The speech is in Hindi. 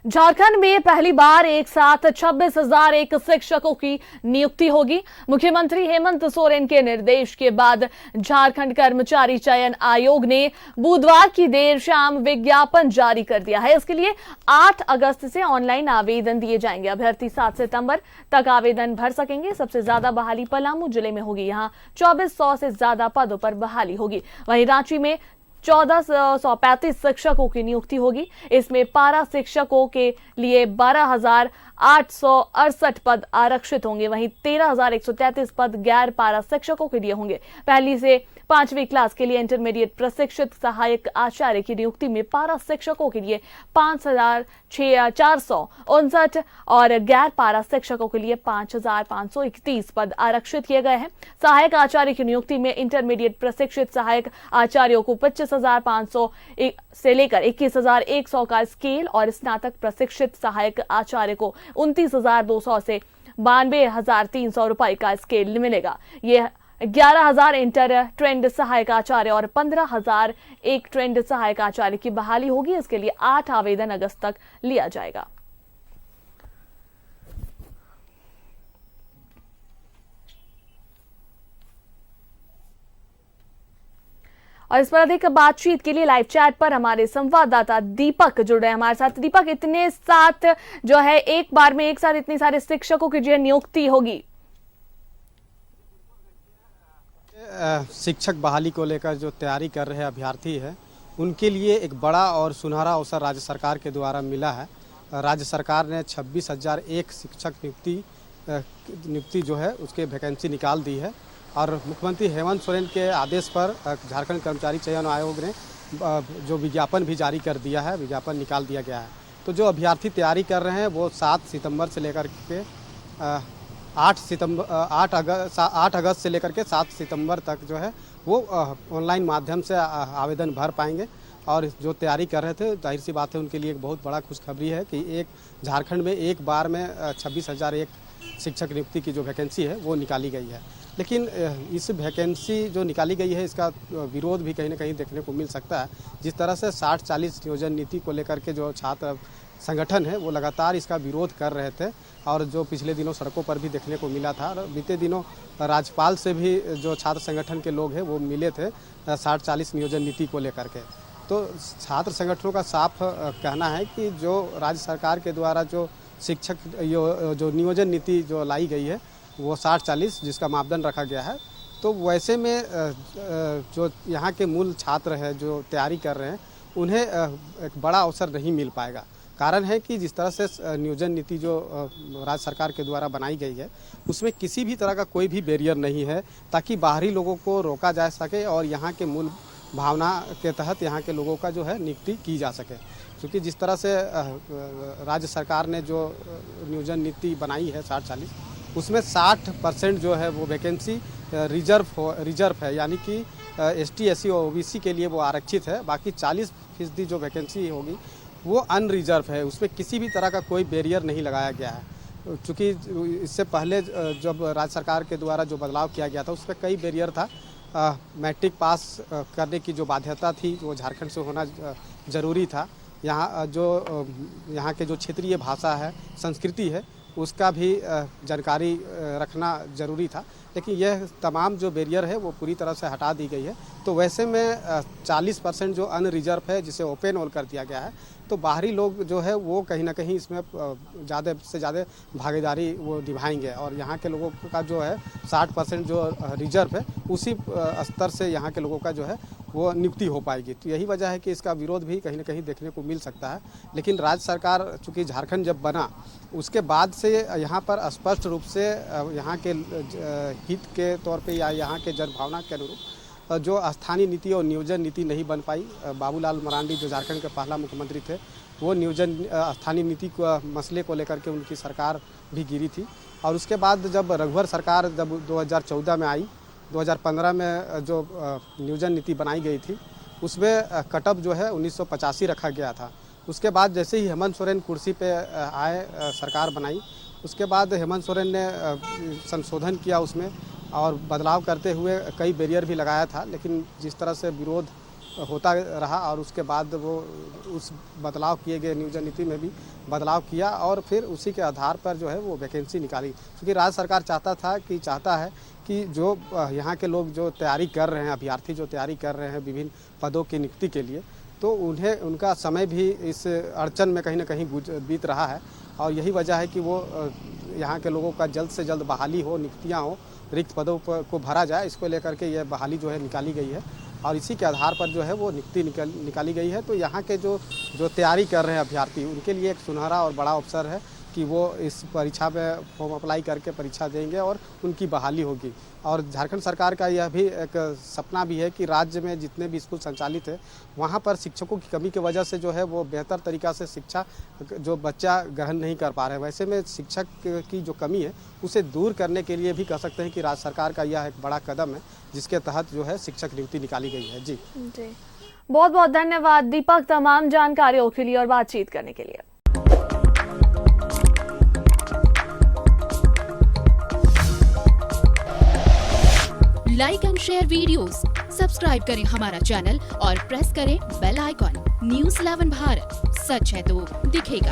झारखंड में पहली बार एक साथ 26,001 शिक्षकों की नियुक्ति होगी। मुख्यमंत्री हेमंत सोरेन के निर्देश के बाद झारखंड कर्मचारी चयन आयोग ने बुधवार की देर शाम विज्ञापन जारी कर दिया है। इसके लिए 8 अगस्त से ऑनलाइन आवेदन दिए जाएंगे। अभ्यर्थी 7 सितंबर तक आवेदन भर सकेंगे। सबसे ज्यादा बहाली पलामू जिले में होगी। यहाँ 2400 से ज्यादा पदों पर बहाली होगी। वहीं रांची में 1435 शिक्षकों की नियुक्ति होगी। इसमें पारा शिक्षकों के लिए 12,868 पद आरक्षित होंगे। वहीं 13,133 पद गैर पारा शिक्षकों के लिए होंगे। पहली से 5वीं क्लास के लिए इंटरमीडिएट प्रशिक्षित सहायक आचार्य की नियुक्ति में पारा शिक्षकों के लिए 5,459 और गैर पारा शिक्षकों के लिए 5,531 पद आरक्षित किए गए हैं। सहायक आचार्य की नियुक्ति में इंटरमीडिएट प्रशिक्षित सहायक आचार्यों को 25,500 से लेकर 21,100 का स्केल और स्नातक प्रशिक्षित सहायक आचार्य को 29,200 से 92,300 रुपए का स्केल मिलेगा। यह 11,000 इंटर ट्रेंड सहायक आचार्य और 15,000 एक ट्रेंड सहायक आचार्य की बहाली होगी। इसके लिए 8 आवेदन अगस्त तक लिया जाएगा। और इस पर अधिक बातचीत के लिए लाइव चैट पर हमारे संवाददाता दीपक जुड़ रहे हैं हमारे साथ। दीपक, इतने साथ जो है एक बार में एक साथ इतने सारे शिक्षकों की जो नियुक्ति होगी, शिक्षक बहाली को लेकर जो तैयारी कर रहे अभ्यर्थी हैं उनके लिए एक बड़ा और सुनहरा अवसर राज्य सरकार के द्वारा मिला है। राज्य सरकार ने 26,001 शिक्षक नियुक्ति जो है उसके वैकेंसी निकाल दी है और मुख्यमंत्री हेमंत सोरेन के आदेश पर झारखंड कर्मचारी चयन आयोग ने जो विज्ञापन भी जारी कर दिया है, विज्ञापन निकाल दिया गया है। तो जो अभ्यर्थी तैयारी कर रहे हैं वो 7 सितंबर से लेकर के 8 अगस्त से लेकर के 7 सितंबर तक जो है वो ऑनलाइन माध्यम से आवेदन भर पाएंगे। और जो तैयारी कर रहे थे, जाहिर सी बात है उनके लिए एक बहुत बड़ा खुशखबरी है कि एक झारखंड में एक बार में 26,001 शिक्षक नियुक्ति की जो वैकेंसी है वो निकाली गई है। लेकिन इस वैकेंसी जो निकाली गई है इसका विरोध भी कहीं ना कहीं देखने को मिल सकता है। जिस तरह से 60-40 नियोजन नीति को लेकर के जो छात्र संगठन है वो लगातार इसका विरोध कर रहे थे और जो पिछले दिनों सड़कों पर भी देखने को मिला था। और बीते दिनों राज्यपाल से भी जो छात्र संगठन के लोग हैं वो मिले थे 60-40 नियोजन नीति को लेकर के। तो छात्र संगठनों का साफ कहना है कि जो राज्य सरकार के द्वारा जो शिक्षक जो नियोजन नीति जो लाई गई है वो 60-40 जिसका मापदंड रखा गया है, तो वैसे में जो यहाँ के मूल छात्र हैं जो तैयारी कर रहे हैं उन्हें एक बड़ा अवसर नहीं मिल पाएगा। कारण है कि जिस तरह से नियोजन नीति जो राज्य सरकार के द्वारा बनाई गई है उसमें किसी भी तरह का कोई भी बैरियर नहीं है ताकि बाहरी लोगों को रोका जा सके और यहाँ के मूल भावना के तहत यहाँ के लोगों का जो है नियुक्ति की जा सके। क्योंकि जिस तरह से राज्य सरकार ने जो नियोजन नीति बनाई है 60-40 उसमें 60% जो है वो वैकेंसी रिजर्व है, यानी कि ST SC और OBC के लिए वो आरक्षित है। बाकी 40% जो वैकेंसी होगी वो अनरिजर्व है, उसमें किसी भी तरह का कोई बैरियर नहीं लगाया गया है। चूँकि इससे पहले जब राज्य सरकार के द्वारा जो बदलाव किया गया था उसमें कई बैरियर था। मैट्रिक पास करने की जो बाध्यता थी वो झारखंड से होना ज़रूरी था। यहाँ के जो क्षेत्रीय भाषा है, संस्कृति है, उसका भी जानकारी रखना ज़रूरी था। लेकिन यह तमाम जो बैरियर है वो पूरी तरह से हटा दी गई है। तो वैसे में 40% जो अनरिजर्व है जिसे ओपन ऑल कर दिया गया है, तो बाहरी लोग जो है वो कहीं ना कहीं इसमें ज़्यादा से ज़्यादा भागीदारी वो निभाएंगे और यहाँ के लोगों का जो है 60% जो रिजर्व है उसी स्तर से यहाँ के लोगों का जो है वो नियुक्ति हो पाएगी। तो यही वजह है कि इसका विरोध भी कहीं ना कहीं देखने को मिल सकता है। लेकिन राज्य सरकार चूँकि झारखंड जब बना उसके बाद से यहाँ पर स्पष्ट रूप से यहाँ के हित के तौर पे या यहाँ के जनभावना के अनुरूप जो स्थानीय नीति और नियोजन नीति नहीं बन पाई। बाबूलाल मरांडी जो झारखंड के पहला मुख्यमंत्री थे वो नियोजन स्थानीय नीति को मसले को लेकर के उनकी सरकार भी गिरी थी। और उसके बाद जब रघुवर सरकार जब 2014 में आई, 2015 में जो नियोजन नीति बनाई गई थी उसमें कटअप जो है 1985 रखा गया था। उसके बाद जैसे ही हेमंत सोरेन कुर्सी पे आए, सरकार बनाई, उसके बाद हेमंत सोरेन ने संशोधन किया उसमें और बदलाव करते हुए कई बैरियर भी लगाया था। लेकिन जिस तरह से विरोध होता रहा और उसके बाद वो उस बदलाव किए गए नियोजन नीति में भी बदलाव किया और फिर उसी के आधार पर जो है वो वैकेंसी निकाली। क्योंकि राज्य सरकार चाहता है कि जो यहाँ के लोग जो तैयारी कर रहे हैं, अभ्यर्थी जो तैयारी कर रहे हैं विभिन्न पदों की नियुक्ति के लिए, तो उन्हें उनका समय भी इस अड़चन में कहीं ना कहीं बीत रहा है और यही वजह है कि वो यहाँ के लोगों का जल्द से जल्द बहाली हो, नियुक्तियाँ हो, रिक्त पदों को भरा जाए, इसको लेकर के यह बहाली जो है निकाली गई है और इसी के आधार पर जो है वो नियुक्ति निकाली गई है। तो यहाँ के जो तैयारी कर रहे हैं अभ्यर्थी, उनके लिए एक सुनहरा और बड़ा अवसर है कि वो इस परीक्षा में फॉर्म अप्लाई करके परीक्षा देंगे और उनकी बहाली होगी। और झारखंड सरकार का यह भी एक सपना भी है कि राज्य में जितने भी स्कूल संचालित है वहाँ पर शिक्षकों की कमी की वजह से जो है वो बेहतर तरीक़ा से शिक्षा जो बच्चा ग्रहण नहीं कर पा रहे हैं। वैसे में शिक्षक की जो कमी है उसे दूर करने के लिए भी कह सकते हैं कि राज्य सरकार का यह एक बड़ा कदम है जिसके तहत जो है शिक्षक नियुक्ति निकाली गई है। जी बहुत बहुत धन्यवाद दीपक तमाम जानकारियों के लिए और बातचीत करने के लिए। Like and share videos, subscribe करें हमारा चैनल और प्रेस करें बेल आइकॉन। News 11 भारत, सच है तो दिखेगा।